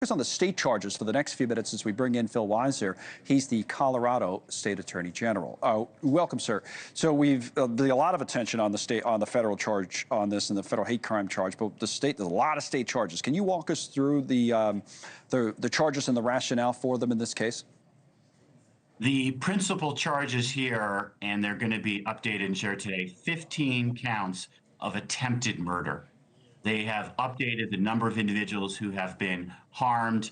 Focus on the state charges for the next few minutes as we bring in Phil Weiser. He's the Colorado State Attorney General. Welcome, sir. So there's a lot of attention on the federal charge on this and the federal hate crime charge, but there's a lot of state charges. Can you walk us through the charges and the rationale for them in this case? The principal charges here, and they're going to be updated and shared today, 15 counts of attempted murder. They have updated the number of individuals who have been harmed.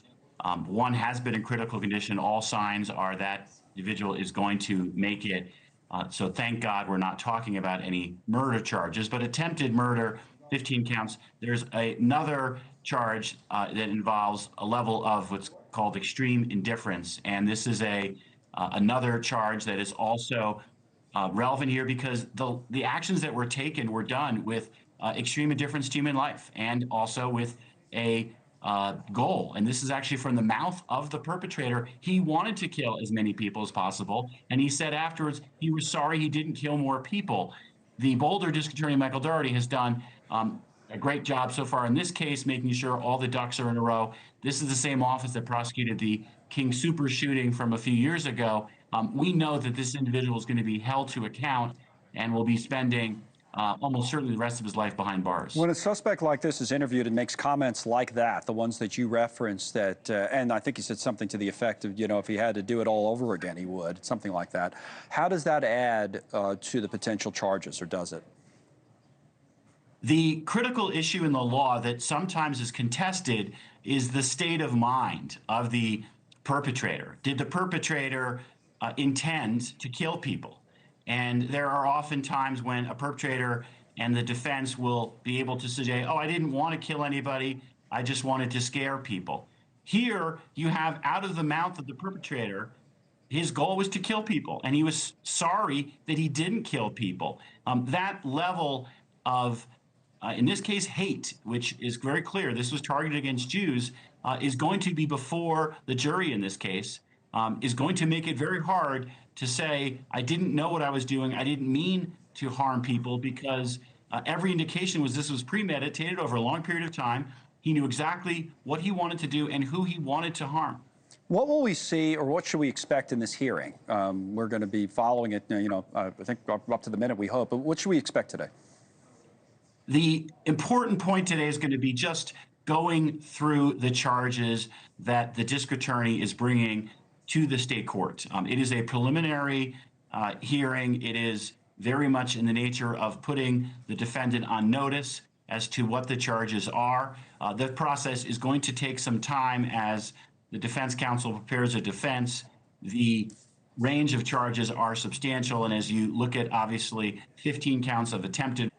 One has been in critical condition. All signs are that individual is going to make it. So thank God we're not talking about any murder charges, but attempted murder, 15 counts. There's another charge that involves a level of what's called extreme indifference. And this is another charge that is also relevant here because the actions that were taken were done with extreme indifference to human life and also with a goal. And this is actually from the mouth of the perpetrator. He wanted to kill as many people as possible. And he said afterwards he was sorry he didn't kill more people. The Boulder District Attorney Michael Dougherty has done a great job so far in this case, making sure all the ducks are in a row. This is the same office that prosecuted the King Super shooting from a few years ago. We know that this individual is going to be held to account and will be spending almost certainly the rest of his life behind bars. When a suspect like this is interviewed and makes comments like that, the ones that you referenced, and I think he said something to the effect of, if he had to do it all over again, he would, something like that. How does that add to the potential charges, or does it? The critical issue in the law that sometimes is contested is the state of mind of the perpetrator. Did the perpetrator intend to kill people? And there are often times when a perpetrator and the defense will be able to say, oh, I didn't want to kill anybody, I just wanted to scare people. Here, you have out of the mouth of the perpetrator, his goal was to kill people, and he was sorry that he didn't kill people. That level of, in this case, hate, which is very clear, this was targeted against Jews, is going to be before the jury in this case, is going to make it very hard to say, I didn't know what I was doing, I didn't mean to harm people, because every indication was this was premeditated over a long period of time. He knew exactly what he wanted to do and who he wanted to harm. What will we see, or what should we expect in this hearing? We're going to be following it, I think up to the minute, we hope, but what should we expect today? The important point today is going to be just going through the charges that the district attorney is bringing to the state court. It is a preliminary hearing. It is very much in the nature of putting the defendant on notice as to what the charges are. The process is going to take some time as the defense counsel prepares a defense. The range of charges are substantial, and as you look at, obviously, 15 counts of attempted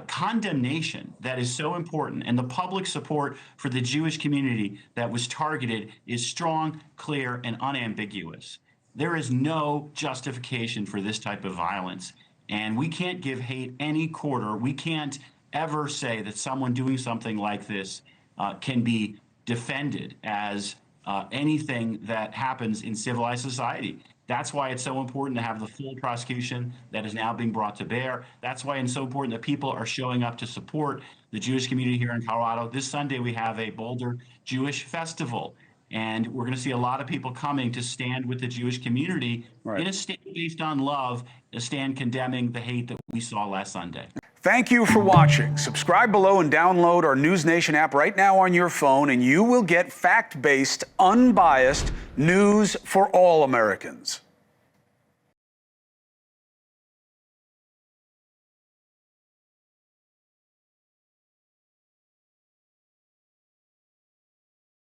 condemnation that is so important, and the public support for the Jewish community that was targeted is strong, clear, and unambiguous. There is no justification for this type of violence, and we can't give hate any quarter. We can't ever say that someone doing something like this can be defended as anything that happens in civilized society. That's why it's so important to have the full prosecution that is now being brought to bear. That's why it's so important that people are showing up to support the Jewish community here in Colorado. This Sunday, we have a Boulder Jewish festival, and we're going to see a lot of people coming to stand with the Jewish community in a stand based on love, a stand condemning the hate that we saw last Sunday. Thank you for watching. Subscribe below and download our NewsNation app right now on your phone, and you will get fact-based, unbiased news for all Americans.